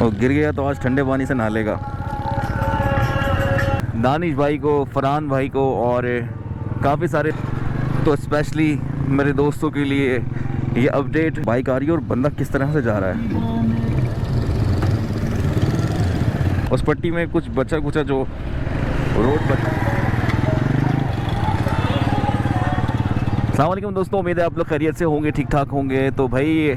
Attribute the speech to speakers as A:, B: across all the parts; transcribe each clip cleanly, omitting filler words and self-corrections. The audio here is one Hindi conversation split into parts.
A: और गिर गया तो आज ठंडे पानी से नहा लेगा। दानिश भाई को, फरहान भाई को और काफ़ी सारे, तो स्पेशली मेरे दोस्तों के लिए ये अपडेट। बाइक आ रही है और बंदा किस तरह से जा रहा है। उस पट्टी में कुछ बचा कुचा जो रोड बचा। अस्सलाम वालेकुम दोस्तों, उम्मीद है आप लोग खैरियत से होंगे, ठीक ठाक होंगे। तो भाई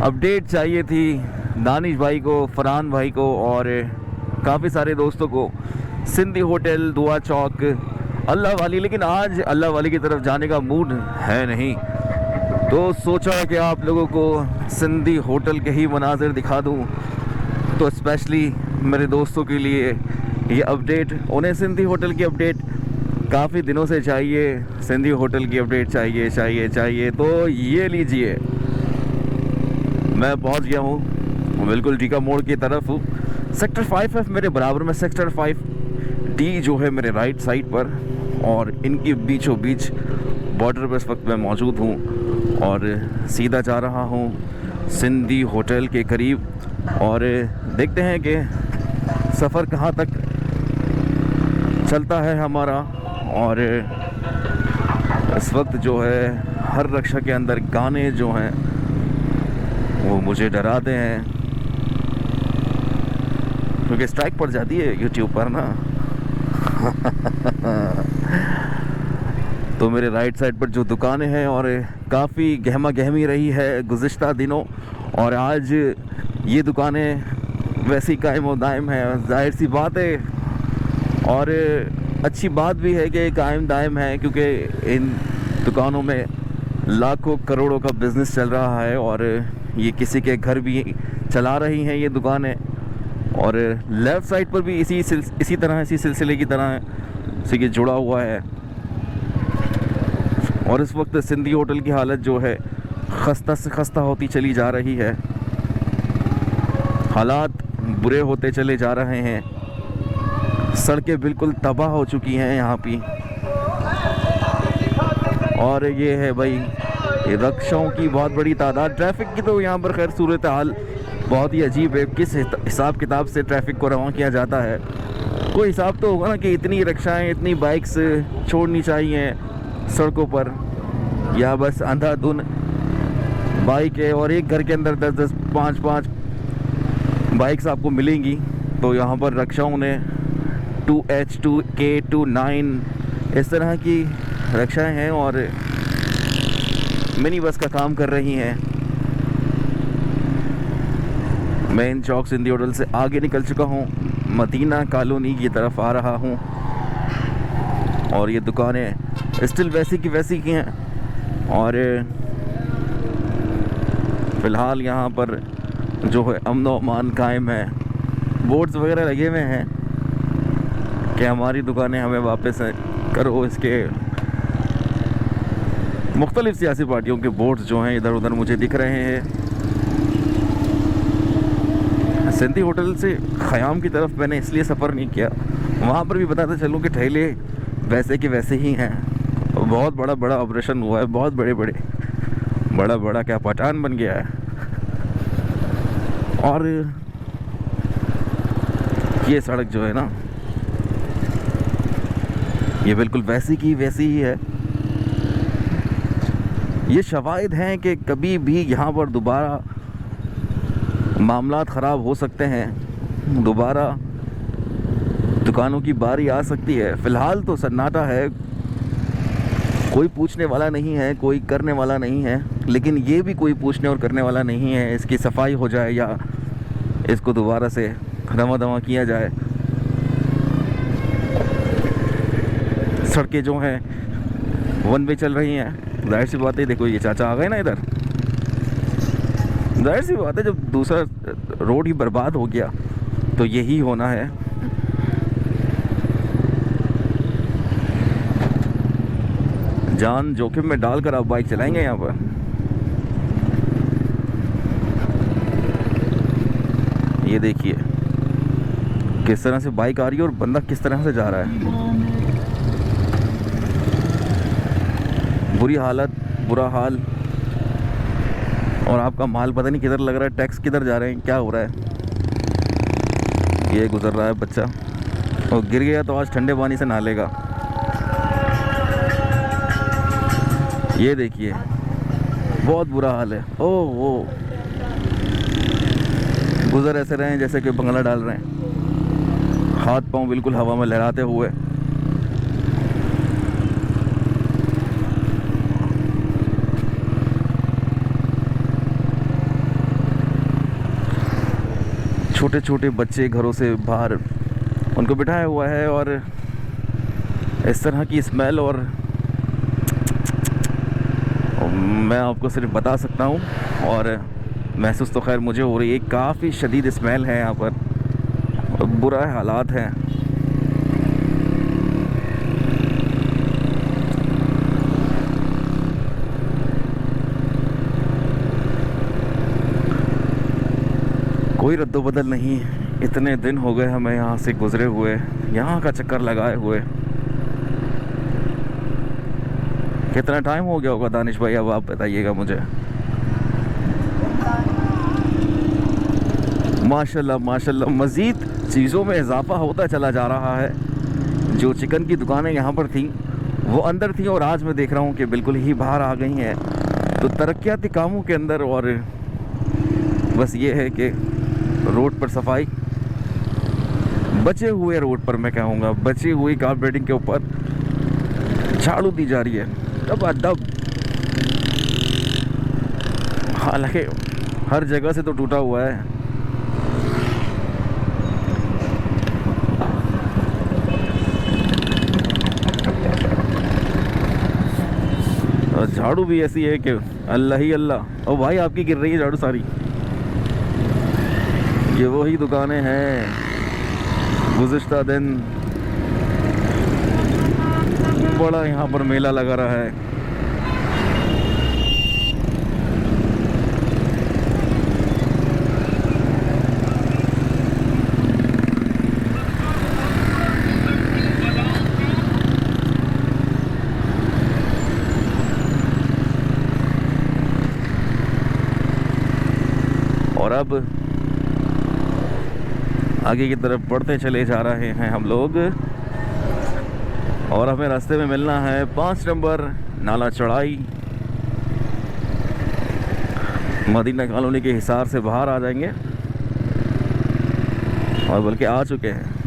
A: अपडेट चाहिए थी दानिश भाई को, फरहान भाई को और काफ़ी सारे दोस्तों को। सिंधी होटल, दुआ चौक, अल्लाह वाली। लेकिन आज अल्लाह वाली की तरफ जाने का मूड है नहीं, तो सोचा कि आप लोगों को सिंधी होटल के ही मनाजिर दिखा दूं। तो स्पेशली मेरे दोस्तों के लिए ये अपडेट। उन्हें सिंधी होटल की अपडेट काफ़ी दिनों से चाहिए, सिंधी होटल की अपडेट चाहिए। तो ये लीजिए, मैं पहुंच गया हूँ बिल्कुल टीका मोड़ की तरफ। सेक्टर 5F मेरे बराबर में, सेक्टर 5D जो है मेरे राइट साइड पर, और इनके बीचों बीच बॉर्डर पर इस वक्त मैं मौजूद हूँ और सीधा जा रहा हूँ सिंधी होटल के करीब। और देखते हैं कि सफ़र कहाँ तक चलता है हमारा। और इस वक्त जो है हर रक्षा के अंदर गाने जो हैं वो मुझे डराते हैं, क्योंकि स्ट्राइक पड़ जाती है यूट्यूब पर ना। तो मेरे राइट साइड पर जो दुकानें हैं, और काफ़ी गहमा गहमी रही है गुज़िश्ता दिनों, और आज ये दुकानें वैसी कायम व दायम है। जाहिर सी बात है, और अच्छी बात भी है कि कायम दायम है, क्योंकि इन दुकानों में लाखों करोड़ों का बिज़नेस चल रहा है और ये किसी के घर भी चला रही हैं ये दुकानें। और लेफ़्ट साइड पर भी इसी सिलसिले की तरह से ये जुड़ा हुआ है। और इस वक्त सिंधी होटल की हालत जो है खस्ता से खस्ता होती चली जा रही है। हालात बुरे होते चले जा रहे हैं, सड़कें बिल्कुल तबाह हो चुकी हैं यहाँ पे। और ये है भाई, ये रक्षाओं की बहुत बड़ी तादाद। ट्रैफिक की तो यहाँ पर खैर सूरत हाल बहुत ही अजीब है। किस हिसाब किताब से ट्रैफिक को रवां किया जाता है, कोई हिसाब तो होगा ना कि इतनी रक्षाएं, इतनी बाइक्स छोड़नी चाहिए सड़कों पर, या बस अंधाधुन बाइक है और एक घर के अंदर 10-10, 5-5 बाइक्स आपको मिलेंगी। तो यहाँ पर रक्षाओं ने 2H, 2K, 29 इस तरह की रक्षाएं हैं और मिनी बस का काम कर रही हैं। मेन चौक सिंधी होटल से आगे निकल चुका हूँ, मदीना कॉलोनी की तरफ आ रहा हूँ। और ये दुकानें स्टिल वैसी की वैसी की हैं। और फ़िलहाल यहाँ पर जो है अमन व अमान कायम है। बोर्ड्स वगैरह लगे हुए हैं कि हमारी दुकानें हमें वापस करो। इसके मुख्तलिफ सियासी पार्टियों के बोर्ड्स जो हैं इधर उधर मुझे दिख रहे हैं। सिंधी होटल से ख़याम की तरफ मैंने इसलिए सफ़र नहीं किया, वहाँ पर भी बताते चलूँ कि ठेले वैसे के वैसे ही हैं। बहुत बड़ा ऑपरेशन हुआ है, बहुत बड़ा क्या पठान बन गया है। और ये सड़क जो है ना, ये बिल्कुल वैसी की वैसी ही है। ये शवाहिद हैं कि कभी भी यहाँ पर दोबारा मामलात ख़राब हो सकते हैं, दोबारा दुकानों की बारी आ सकती है। फ़िलहाल तो सन्नाटा है, कोई पूछने वाला नहीं है, कोई करने वाला नहीं है। लेकिन ये भी कोई पूछने और करने वाला नहीं है, इसकी सफाई हो जाए या इसको दोबारा से रवा दवा किया जाए। सड़कें जो हैं वन वे चल रही हैं। जाहिर सी बात है, देखो ये चाचा आ गए ना इधर। जाहिर सी बात है, जब दूसरा रोड ही बर्बाद हो गया तो यही होना है। जान जोखिम में डालकर आप बाइक चलाएंगे यहाँ पर। ये देखिए किस तरह से बाइक आ रही है और बंदा किस तरह से जा रहा है। बुरी हालत, बुरा हाल। और आपका माल पता नहीं किधर लग रहा है, टैक्स किधर जा रहे हैं, क्या हो रहा है। ये गुजर रहा है बच्चा, और गिर गया तो आज ठंडे पानी से नहा लेगा। ये देखिए बहुत बुरा हाल है। ओह वो गुजर ऐसे रहे हैं जैसे कि बंगला डाल रहे हैं, हाथ पांव बिल्कुल हवा में लहराते हुए। छोटे छोटे बच्चे घरों से बाहर उनको बिठाया हुआ है, और इस तरह की स्मेल, और मैं आपको सिर्फ बता सकता हूँ, और महसूस तो खैर मुझे हो रही है। काफ़ी शदीद स्मेल है यहाँ पर, बुरा हालात हैं। कोई रद्दोबदल नहीं, इतने दिन हो गए हमें यहाँ से गुजरे हुए, यहाँ का चक्कर लगाए हुए। कितना टाइम हो गया होगा दानिश भाई, अब आप बताइएगा मुझे। माशाल्लाह माशाल्लाह, मज़ीद चीज़ों में इजाफा होता चला जा रहा है। जो चिकन की दुकानें यहाँ पर थी वो अंदर थी, और आज मैं देख रहा हूँ कि बिल्कुल ही बाहर आ गई हैं। तो तरक्याती कामों के अंदर, और बस ये है कि रोड पर सफाई, बचे हुए रोड पर, मैं कहूँगा बची हुई कारपेटिंग के ऊपर झाड़ू दी जा रही है दब। हालांकि हर जगह से तो टूटा हुआ है। और झाड़ू भी ऐसी है कि अल्लाह ही अल्लाह। और भाई आपकी गिर रही है झाड़ू सारी। ये वही दुकानें हैं गुज़िश्ता दिन बड़ा यहाँ पर मेला लगा रहा है। और अब आगे की तरफ बढ़ते चले जा रहे हैं हम लोग, और हमें रास्ते में मिलना है 5 नंबर नाला चढ़ाई। मदीना कॉलोनी के हिसार से बाहर आ जाएंगे, और बल्कि आ चुके हैं।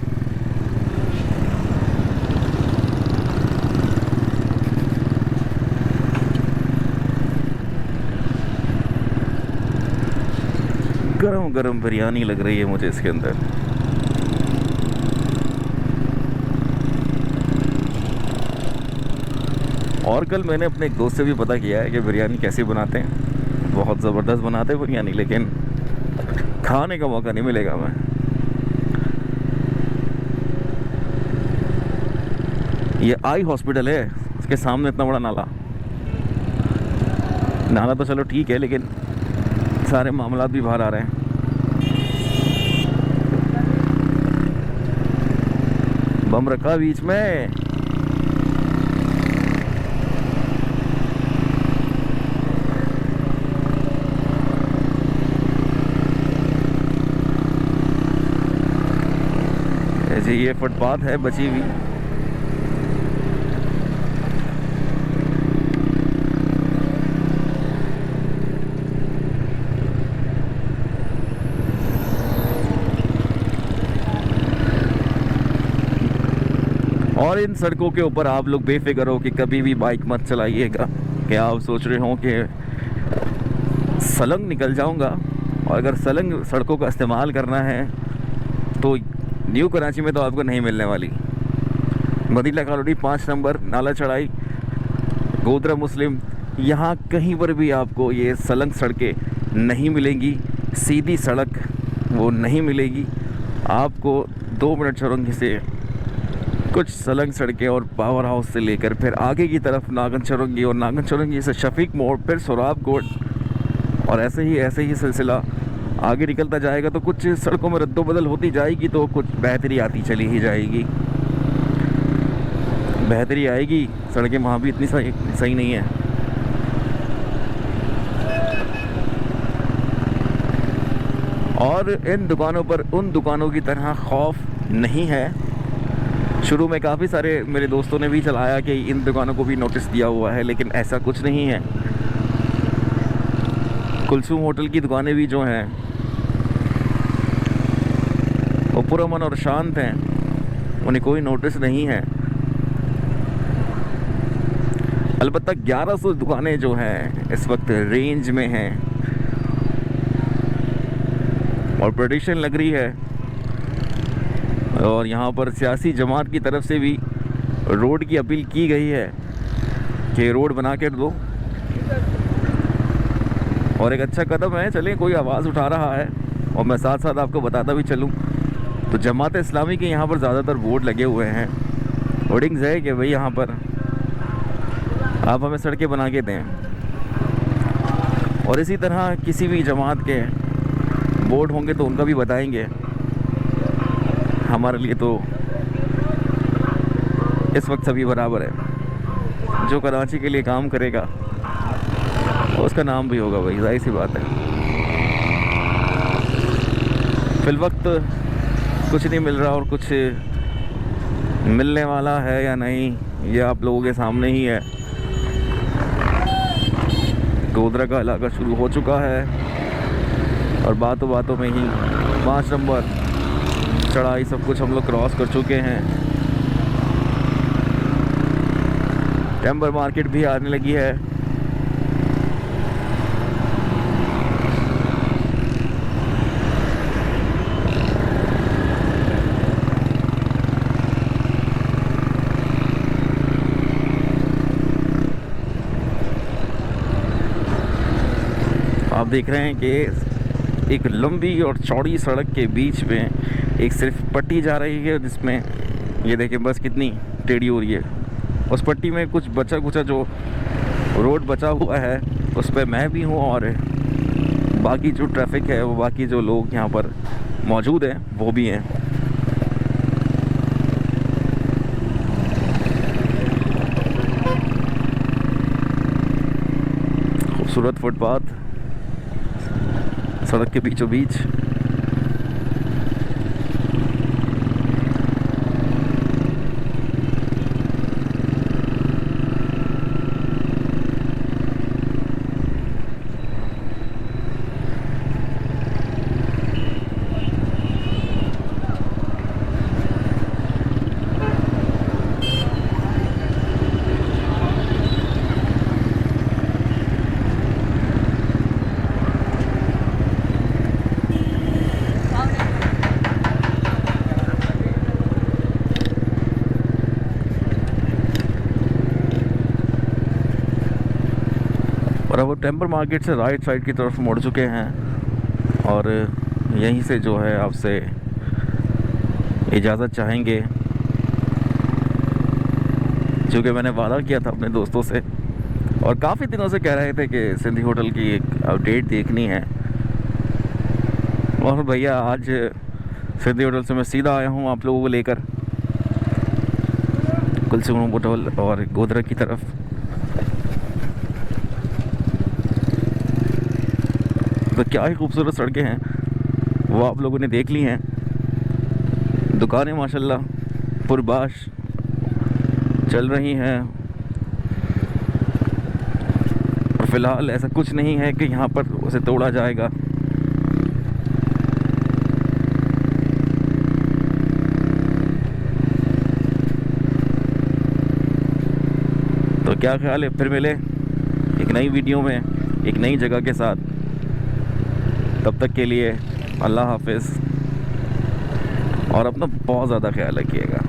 A: गरम गरम बिरयानी लग रही है मुझे इसके अंदर। और कल मैंने अपने एक दोस्त से भी पता किया है कि बिरयानी कैसे बनाते हैं। बहुत ज़बरदस्त बनाते हैं बिरयानी, लेकिन खाने का मौका नहीं मिलेगा मैं। ये आई हॉस्पिटल है, उसके सामने इतना बड़ा नाला। नाला तो चलो ठीक है, लेकिन सारे मामलात भी बाहर आ रहे हैं। बम रखा बीच में। ऐसे ये फुटपाथ है बची हुई। और इन सड़कों के ऊपर आप लोग बेफिक्र हो कि कभी भी बाइक मत चलाइएगा। क्या आप सोच रहे हो कि सलंग निकल जाऊंगा, और अगर सलंग सड़कों का इस्तेमाल करना है तो न्यू कराची में तो आपको नहीं मिलने वाली। मदीना कॉलोनी 5 नंबर नाला चढ़ाई गोदरा मुस्लिम, यहाँ कहीं पर भी आपको ये सलंग सड़कें नहीं मिलेंगी। सीधी सड़क वो नहीं मिलेगी आपको। 2 मिनट चौरंगी से कुछ सलंग सड़कें, और पावर हाउस से लेकर फिर आगे की तरफ नागन चौरंगी, और नागन चौरंगी से शफीक मोड़, फिर सोराब कोट, और ऐसे ही सिलसिला आगे निकलता जाएगा। तो कुछ सड़कों में रद्दोबदल होती जाएगी, तो कुछ बेहतरी आती चली ही जाएगी। बेहतरी आएगी, सड़कें वहाँ भी इतनी सही नहीं है। और इन दुकानों पर उन दुकानों की तरह खौफ नहीं है। शुरू में काफ़ी सारे मेरे दोस्तों ने भी चलाया कि इन दुकानों को भी नोटिस दिया हुआ है, लेकिन ऐसा कुछ नहीं है। कुलसुम होटल की दुकानें भी जो हैं वो पुरअमन और शांत हैं, उन्हें कोई नोटिस नहीं है। अलबत्ता 1100 दुकानें जो हैं इस वक्त रेंज में हैं और प्रेडिक्शन लग रही है, और यहाँ पर सियासी जमात की तरफ से भी रोड की अपील की गई है कि रोड बना के दो, और एक अच्छा कदम है। चलें, कोई आवाज़ उठा रहा है और मैं साथ साथ आपको बताता भी चलूँ तो जमात इस्लामी के यहाँ पर ज़्यादातर बोर्ड लगे हुए हैं, होर्डिंग्स है कि भाई यहाँ पर आप हमें सड़कें बना के दें। और इसी तरह किसी भी जमात के बोर्ड होंगे तो उनका भी बताएंगे। हमारे लिए तो इस वक्त सभी बराबर है। जो कराची के लिए काम करेगा तो उसका नाम भी होगा भाई, जाहिर सी बात है। फिल वक्त कुछ नहीं मिल रहा, और कुछ मिलने वाला है या नहीं ये आप लोगों के सामने ही है। गोधरा का इलाका शुरू हो चुका है और बातों बातों में ही 5 नंबर चढ़ाई सब कुछ हम लोग क्रॉस कर चुके हैं। टेम्बर मार्केट भी आने लगी है। आप देख रहे हैं कि एक लंबी और चौड़ी सड़क के बीच में एक सिर्फ पट्टी जा रही है, जिसमें ये देखें बस कितनी टेढ़ी हो रही है। उस पट्टी में कुछ बचा कुचा जो रोड बचा हुआ है उस पर मैं भी हूँ, और बाकी जो ट्रैफिक है वो बाकी जो लोग यहाँ पर मौजूद हैं वो भी हैं। खूबसूरत फुटपाथ सड़क के बीचों बीच। और अब वो टेम्पर मार्केट से राइट साइड की तरफ मुड़ चुके हैं, और यहीं से जो है आपसे इजाज़त चाहेंगे, क्योंकि मैंने वादा किया था अपने दोस्तों से और काफ़ी दिनों से कह रहे थे कि सिंधी होटल की एक अपडेट देखनी है। और भैया आज सिंधी होटल से मैं सीधा आया हूँ आप लोगों को लेकर कुलसुम होटल और गोधरा की तरफ। तो क्या ही खूबसूरत सड़कें हैं वो आप लोगों ने देख ली हैं। दुकानें माशाल्लाह पुरबाश चल रही हैं, और फ़िलहाल ऐसा कुछ नहीं है कि यहाँ पर उसे तोड़ा जाएगा। तो क्या ख्याल है, फिर मिले एक नई वीडियो में एक नई जगह के साथ। तब तक के लिए अल्लाह हाफिज़, और अपना बहुत ज़्यादा ख्याल रखिएगा।